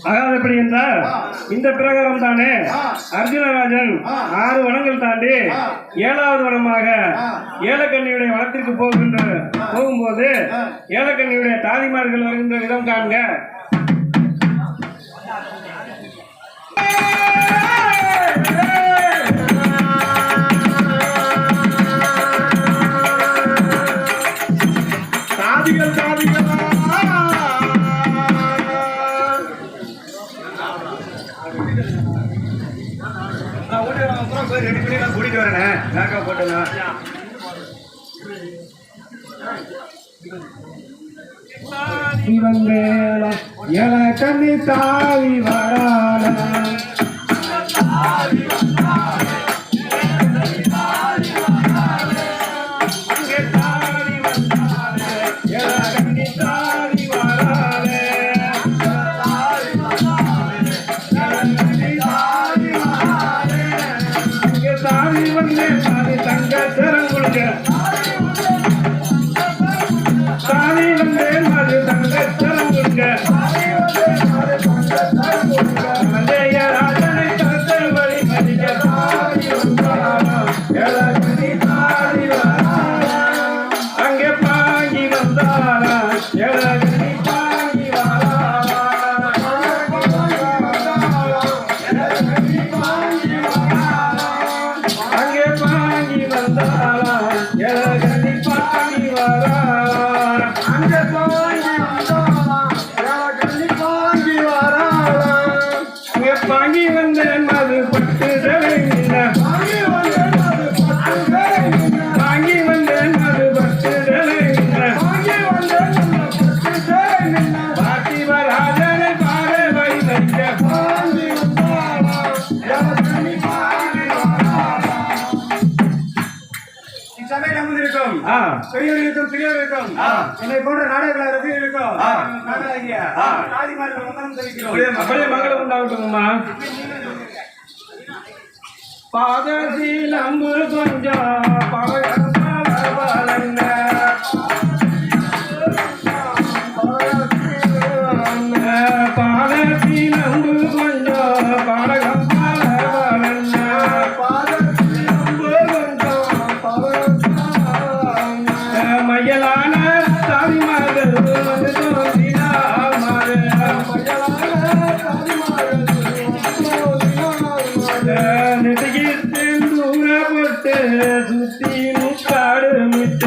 அதாவது எப்படி என்றால் இந்த பிரகாரம் தானே அர்ஜுனராஜன் 6 வனங்கள் தாண்டி 7வது வனமாக ஏலக்கண்ணியுடைய வனத்திற்கு போகும்போது ஏலக்கண்ணியுடைய தாதிமார்கள் வருகின்ற விதம் காண்க. கூட்டிட்டு வரேன் போட்டா கண்ணி தாவி வரால என்னை போன்ற நாடகங்கள் இருக்கும் மங்களம் உண்டாகட்டும்மா. பாதத்தில் அம்பு கொஞ்சம் பாதத்தில் அம்பு கொஞ்சம் பாடகம் மையலான தாய்மார்கள் வந்து தூரப்பட்டு சுத்தி மூக்காடு மிட்ட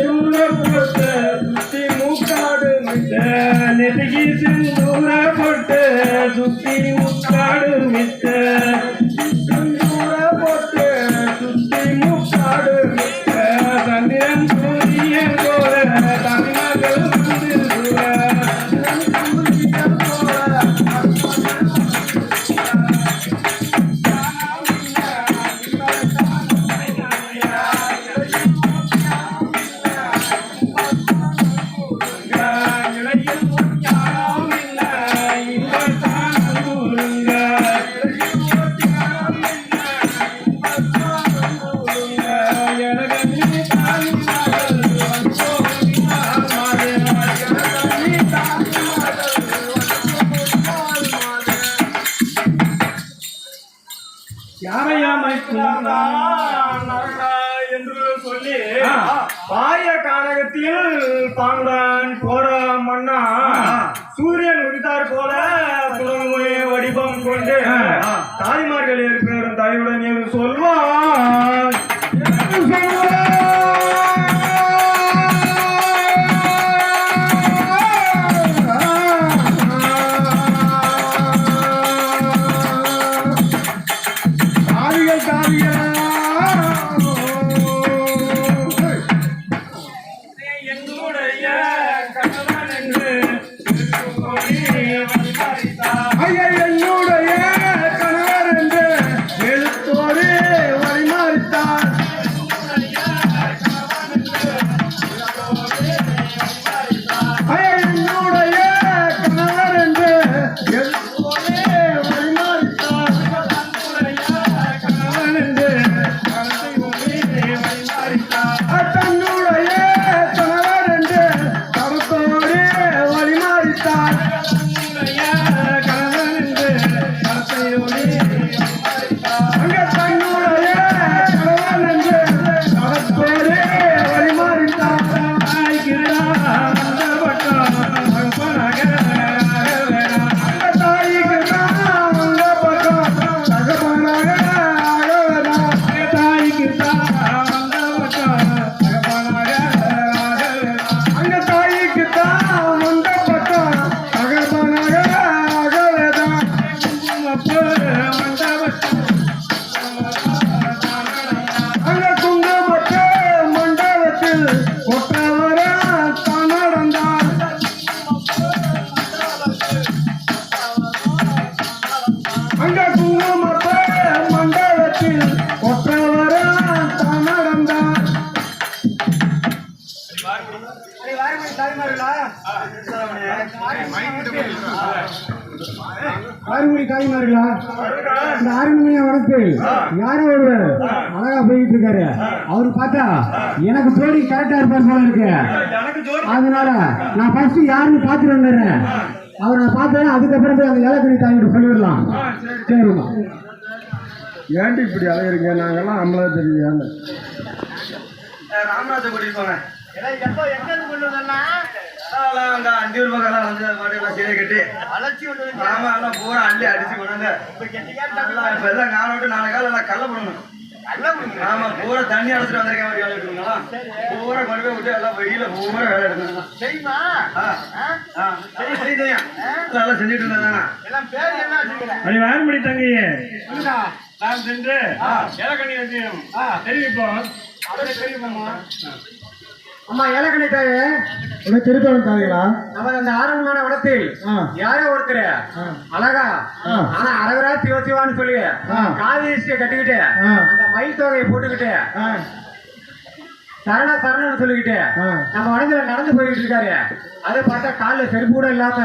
தூரப்பட்டு சுத்தி மூக்காடு மிட்ட நெருகி தூரப்பட்டு சுத்தி மூக்காடு மிட்ட தூரப்பட்டு சுத்தி மூக்காடு மிட்ட சந்திரன் சூரியன் போல தமிழர்கள் என்று சொல்லி பாய கானகத்தில் பாண்டான் போற மன்னா சூரியன் உதித்தார் போல துணை வடிவம் கொண்டு தாய்மார்கள் இருக்கிற தாயுடன் என்று சொல்வான். ஆறுமணி தாய்மார்களா, இந்த ஆறுமணி வளர்ப்பில் யாரோ ஒருவர் அழகா போயிட்டு இருக்காரு. அவரு பார்த்தா எனக்கு ஜோடி கரெக்டா இருப்பார் போல இருக்கு. அதனால நான் ஃபர்ஸ்ட் யாருன்னு பார்த்துட்டு வந்துடுறேன். அவரை நான் பார்த்தேன், அதுக்கப்புறம் போய் அந்த ஏலக்கணி தாய்கிட்ட சொல்லிடலாம். சரிம்மா. ஏன்டி இப்படி அழகிறீங்க? நாங்கெல்லாம் நம்மளா தெரியும். ராமநாத கூட்டிட்டு போனேன். அஞ்சூர் பக்கம் வந்து சீரை கட்டி ஆமா எல்லாம் பூரா அள்ளி அடிச்சு கொண்டாங்க. இப்ப எல்லாம் கால விட்டு 4 காலம் எல்லாம் கல்ல போடணும். ஆமா பூரா தண்ணி அடைச்சிட்டு வந்திருக்கேன். வேலை எடுக்கணுங்களா? பூரா கொண்டு போய் விட்டு எல்லாம் வெயில பூரா வேலை எடுக்கணும். நல்லா செஞ்சுட்டு இருந்தாங்க. அப்படி வாரம்படி தங்கையே நான் சென்று ஏலக்கண்ணி வச்சியும் தெரிவிப்போம். அம்மா ஏலக்கணி தாயே, உனக்கு திருத்தம் தாங்களா? அவர் அந்த ஆரம்பமான இடத்தில் யாரோ ஒருத்தர் அழகா ஆனா அழகரா சிவசிவான்னு சொல்லி காவிரிசிய கட்டிக்கிட்டு அந்த மயில் தொகையை போட்டுக்கிட்டு சரண சரணன்னு சொல்லிக்கிட்டு நம்ம வனத்துல நடந்து போய்கிட்டு இருக்காரு. அதை பார்த்தா காலில் செருப்பு கூட இல்லாம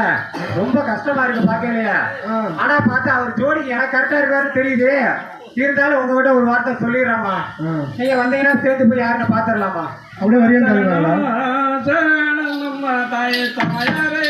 ரொம்ப கஷ்டமா இருக்கு பாக்கலையா. ஆனா பார்த்தா அவர் ஜோடி எனக்கு கரெக்டா இருக்காருன்னு தெரியுது. இருந்தாலும் உங்ககிட்ட ஒரு வார்த்தை சொல்லிடுறாமா, நீங்க வந்தீங்கன்னா சேர்த்து போய் யாருன்னு பாத்துடலாமா? அப்படியே வரையா தாயே தாயாரே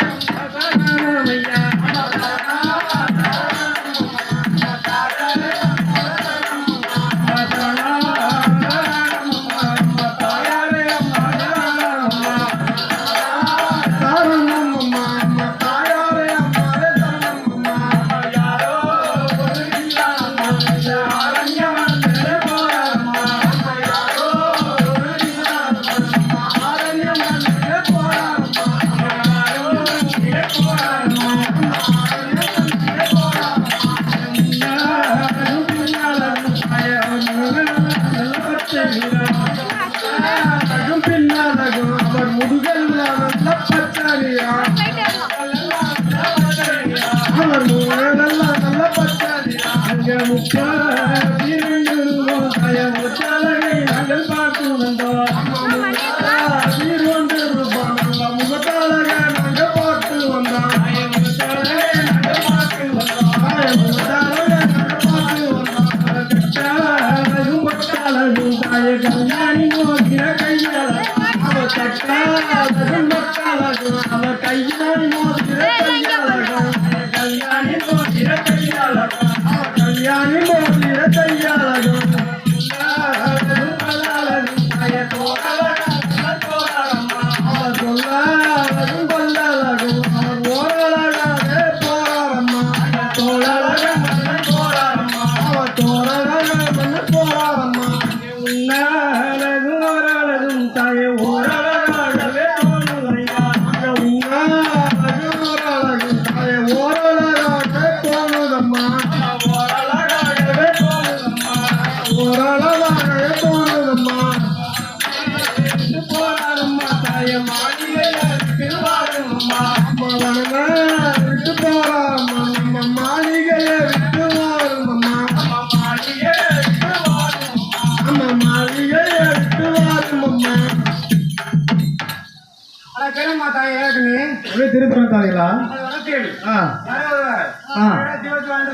திருத்தம் தாங்களா?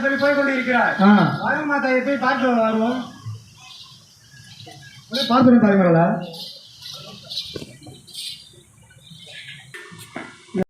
சொல்லி போய் கொண்டிருக்கிறார். வரும் மாதாயை போய் பார்த்து வருவோம். பார்த்துட்டு தாங்களா?